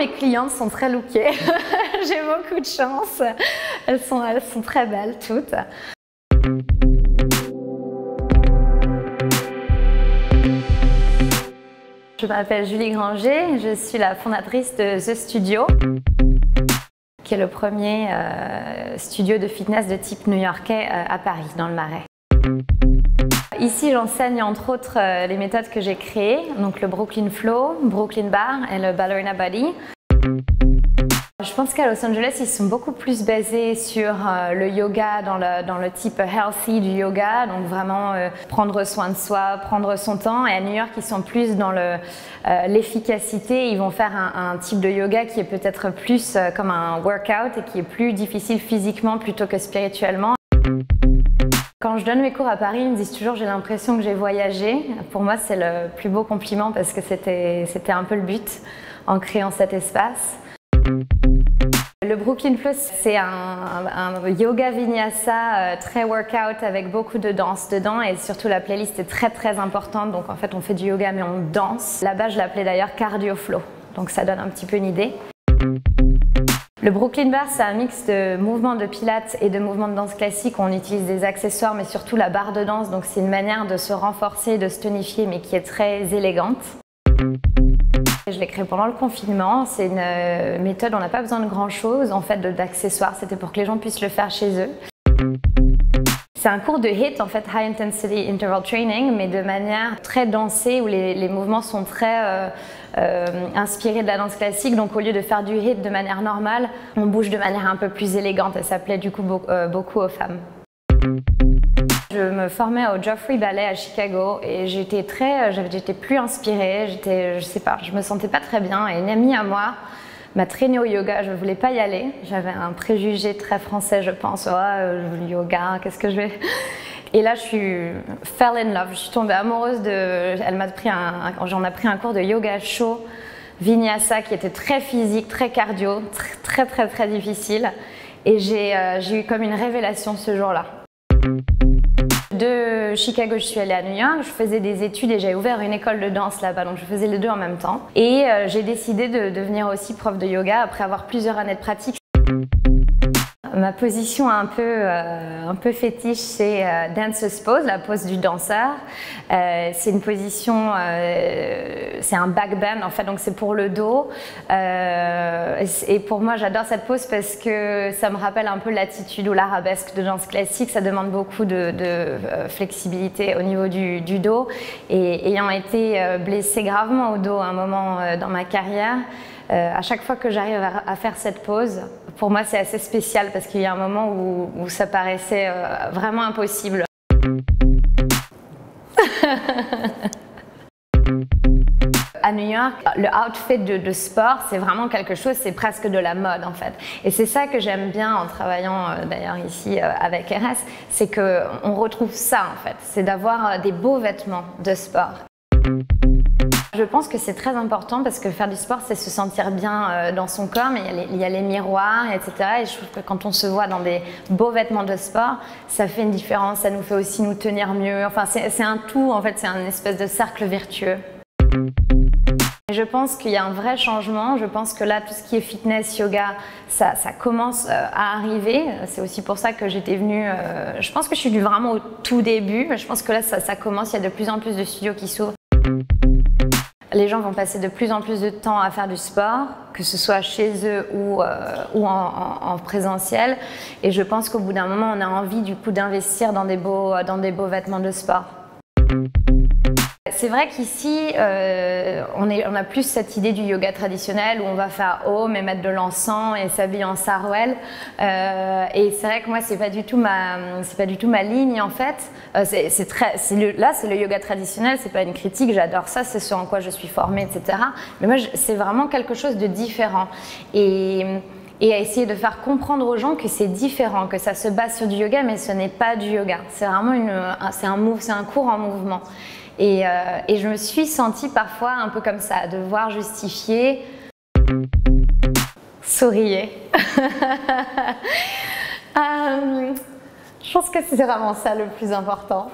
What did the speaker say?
Mes clientes sont très lookées, j'ai beaucoup de chance, elles sont très belles toutes. Je m'appelle Julie Granger, je suis la fondatrice de The Studio, qui est le premier studio de fitness de type new-yorkais à Paris, dans le Marais. Ici, j'enseigne entre autres les méthodes que j'ai créées, donc le Brooklyn Flow, Brooklyn Bar et le Ballerina Body. Je pense qu'à Los Angeles, ils sont beaucoup plus basés sur le yoga dans le type healthy du yoga, donc vraiment prendre soin de soi, prendre son temps. Et à New York, ils sont plus dans l'efficacité. Ils vont faire un type de yoga qui est peut-être plus comme un workout et qui est plus difficile physiquement plutôt que spirituellement. Quand je donne mes cours à Paris, ils me disent toujours j'ai l'impression que j'ai voyagé. Pour moi, c'est le plus beau compliment parce que c'était un peu le but en créant cet espace. Le Brooklyn Flow, c'est un yoga vinyasa très workout avec beaucoup de danse dedans et surtout la playlist est très importante. Donc en fait, on fait du yoga mais on danse. Là-bas, je l'appelais d'ailleurs cardio flow. Donc ça donne un petit peu une idée. Le Brooklyn Bar, c'est un mix de mouvements de pilates et de mouvements de danse classique. On utilise des accessoires, mais surtout la barre de danse. Donc c'est une manière de se renforcer, de se tonifier, mais qui est très élégante. Je l'ai créé pendant le confinement. C'est une méthode, on n'a pas besoin de grand chose, en fait, d'accessoires. C'était pour que les gens puissent le faire chez eux. C'est un cours de HIIT, en fait, High Intensity Interval Training, mais de manière très dansée, où les mouvements sont très inspirés de la danse classique. Donc au lieu de faire du HIIT de manière normale, on bouge de manière un peu plus élégante et ça plaît du coup beaucoup aux femmes. Je me formais au Joffrey Ballet à Chicago et j'étais plus inspirée, je sais pas, je me sentais pas très bien et une amie à moi m'a traînée au yoga, je voulais pas y aller, j'avais un préjugé très français je pense, le yoga, qu'est-ce que je vais... Et là, fell in love, je suis tombée amoureuse j'en ai pris un cours de yoga chaud, vinyasa qui était très physique, très cardio, très difficile. Et j'ai eu comme une révélation ce jour-là. De Chicago, je suis allée à New York, je faisais des études et j'avais ouvert une école de danse là-bas, donc je faisais les deux en même temps. Et j'ai décidé de devenir aussi prof de yoga après avoir plusieurs années de pratique. Ma position un peu fétiche, c'est dancer's pose, la pose du danseur. C'est une position, c'est un back bend en fait, donc c'est pour le dos. Et pour moi, j'adore cette pose parce que ça me rappelle un peu l'attitude ou l'arabesque de danse classique. Ça demande beaucoup de flexibilité au niveau du dos. Et ayant été blessée gravement au dos à un moment dans ma carrière, à chaque fois que j'arrive à faire cette pose, pour moi c'est assez spécial parce qu'il y a un moment où ça paraissait vraiment impossible. À New York, le outfit de sport, c'est vraiment quelque chose, c'est presque de la mode en fait. Et c'est ça que j'aime bien en travaillant d'ailleurs ici avec RS, c'est qu'on retrouve ça en fait, c'est d'avoir des beaux vêtements de sport. Je pense que c'est très important parce que faire du sport, c'est se sentir bien dans son corps, mais il y a les miroirs, etc. Et je trouve que quand on se voit dans des beaux vêtements de sport, ça fait une différence, ça nous fait aussi nous tenir mieux. Enfin, c'est un tout, en fait, c'est un espèce de cercle vertueux. Et je pense qu'il y a un vrai changement. Je pense que là, tout ce qui est fitness, yoga, ça commence à arriver. C'est aussi pour ça que j'étais venue. Je pense que je suis venue vraiment au tout début. Je pense que là, ça commence. Il y a de plus en plus de studios qui s'ouvrent. Les gens vont passer de plus en plus de temps à faire du sport, que ce soit chez eux ou en présentiel. Et je pense qu'au bout d'un moment, on a envie du coup d'investir dans des beaux vêtements de sport. C'est vrai qu'ici, on a plus cette idée du yoga traditionnel où on va faire Om et mettre de l'encens et s'habiller en sarouel. Et c'est vrai que moi, c'est pas du tout ma ligne en fait. Là, c'est le yoga traditionnel, c'est pas une critique, j'adore ça, c'est ce en quoi je suis formée, etc. Mais moi, c'est vraiment quelque chose de différent. Et à essayer de faire comprendre aux gens que c'est différent, que ça se base sur du yoga, mais ce n'est pas du yoga. C'est vraiment c'est un cours en mouvement. Et je me suis sentie parfois un peu comme ça, devoir justifier. Souriez. Je pense que c'est vraiment ça le plus important.